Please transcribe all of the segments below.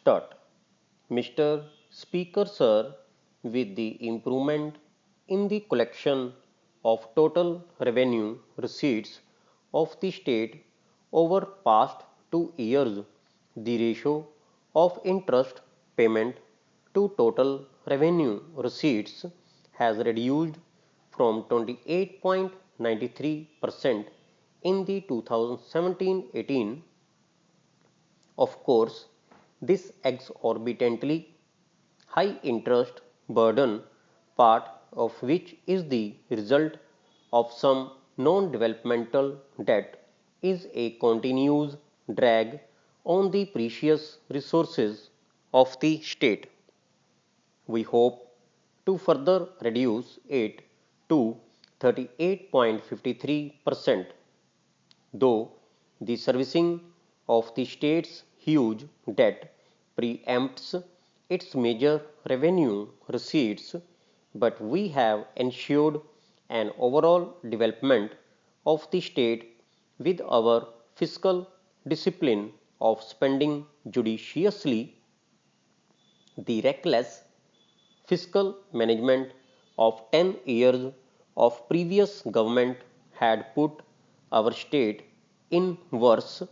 Start. Mr. Speaker Sir, with the improvement in the collection of total revenue receipts of the state over past 2 years, the ratio of interest payment to total revenue receipts has reduced from 28.93% in the 2017-18. Of course, this exorbitantly high interest burden, part of which is the result of some non-developmental debt, is a continuous drag on the precious resources of the state. We hope to further reduce it to 38.53%, though the servicing of the state's huge debt preempts its major revenue receipts, but we have ensured an overall development of the state with our fiscal discipline of spending judiciously. The reckless fiscal management of 10 years of previous government had put our state in worse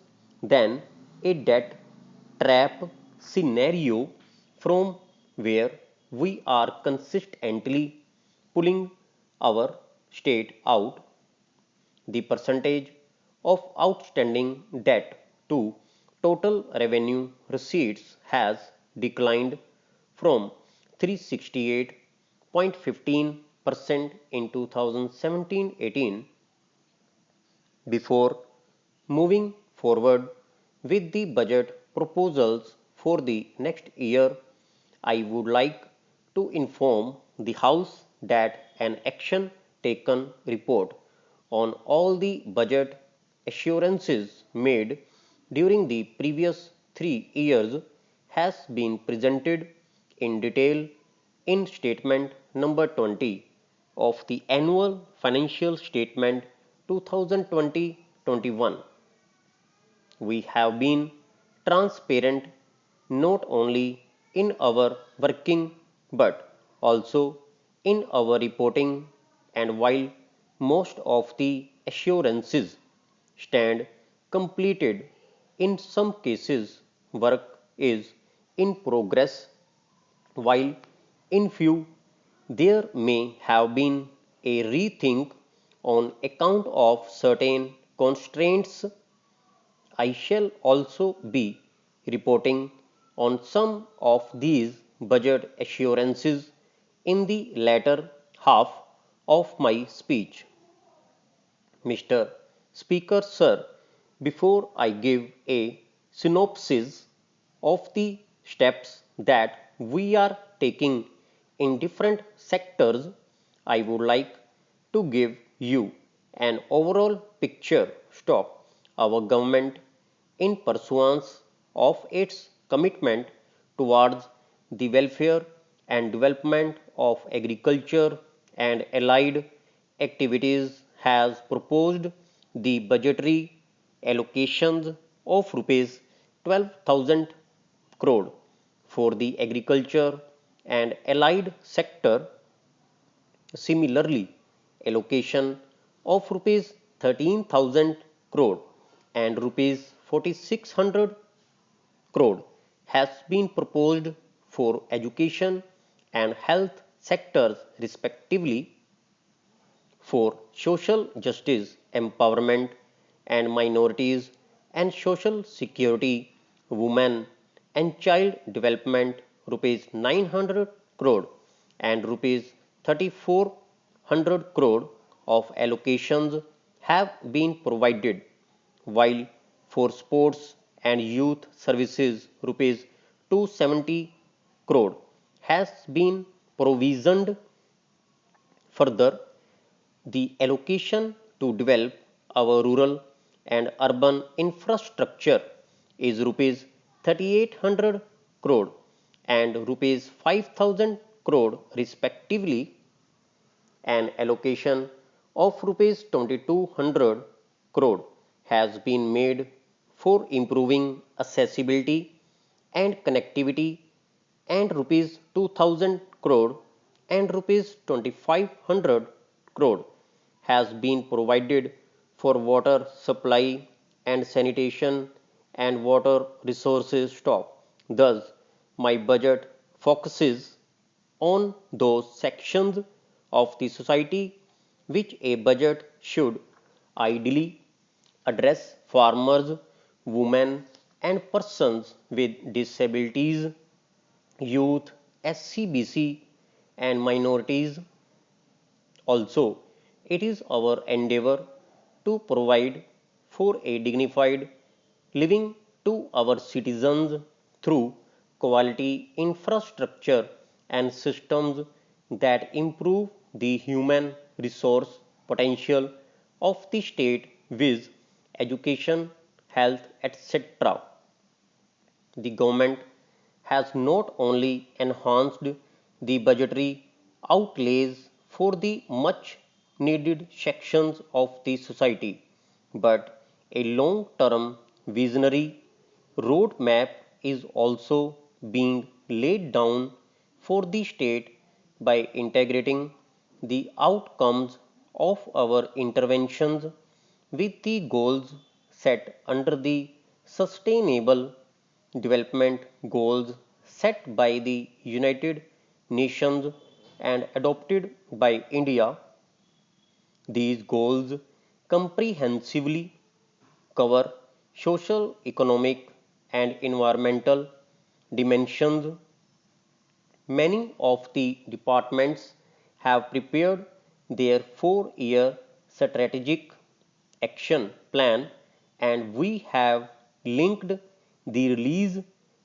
than a debt trap scenario from where we are consistently pulling our state out. The percentage of outstanding debt to total revenue receipts has declined from 368.15% in 2017-18. Before moving forward with the budget proposals for the next year, I would like to inform the House that an action taken report on all the budget assurances made during the previous 3 years has been presented in detail in statement number 20 of the annual financial statement 2020-21. We have been transparent not only in our working but also in our reporting, and while most of the assurances stand completed, in some cases work is in progress, while in few there may have been a rethink on account of certain constraints. I shall also be reporting on some of these budget assurances in the latter half of my speech. Mr. Speaker Sir, before I give a synopsis of the steps that we are taking in different sectors, I would like to give you an overall picture of our government in pursuance of its commitment towards the welfare and development of agriculture and allied activities has proposed the budgetary allocations of rupees 12,000 crore for the agriculture and allied sector. Similarly, allocation of rupees 13,000 crore and rupees 4,600 crore has been proposed for education and health sectors respectively. For social justice, empowerment and minorities and social security, women and child development, rupees 900 crore and rupees 3,400 crore of allocations have been provided, while for sports and youth services rupees 270 crore has been provisioned. Further, the allocation to develop our rural and urban infrastructure is rupees 3,800 crore and rupees 5,000 crore respectively. An allocation of rupees 2,200 crore has been made for improving accessibility and connectivity and rupees 2000 crore and rupees 2500 crore has been provided for water supply and sanitation and water resources stock. Thus, my budget focuses on those sections of the society which a budget should ideally address: farmers, women, and persons with disabilities, youth, SCBC, and minorities. Also, it is our endeavor to provide for a dignified living to our citizens through quality infrastructure and systems that improve the human resource potential of the state with education, health, etc. The government has not only enhanced the budgetary outlays for the much needed sections of the society, but a long term visionary roadmap is also being laid down for the state by integrating the outcomes of our interventions with the goals set under the Sustainable Development Goals set by the United Nations and adopted by India. These goals comprehensively cover social, economic, and environmental dimensions. Many of the departments have prepared their 4-year strategic action plan, and we have linked the release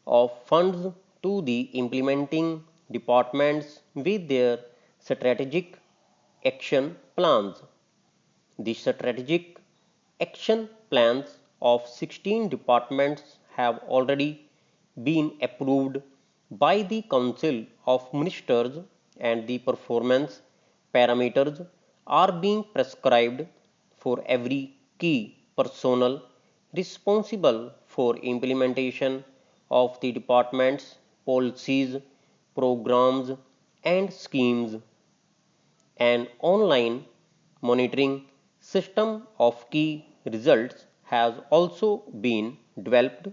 of funds to the implementing departments with their strategic action plans. The strategic action plans of 16 departments have already been approved by the Council of Ministers, and the performance parameters are being prescribed for every key personnel responsible for implementation of the department's policies, programs, and schemes. An online monitoring system of key results has also been developed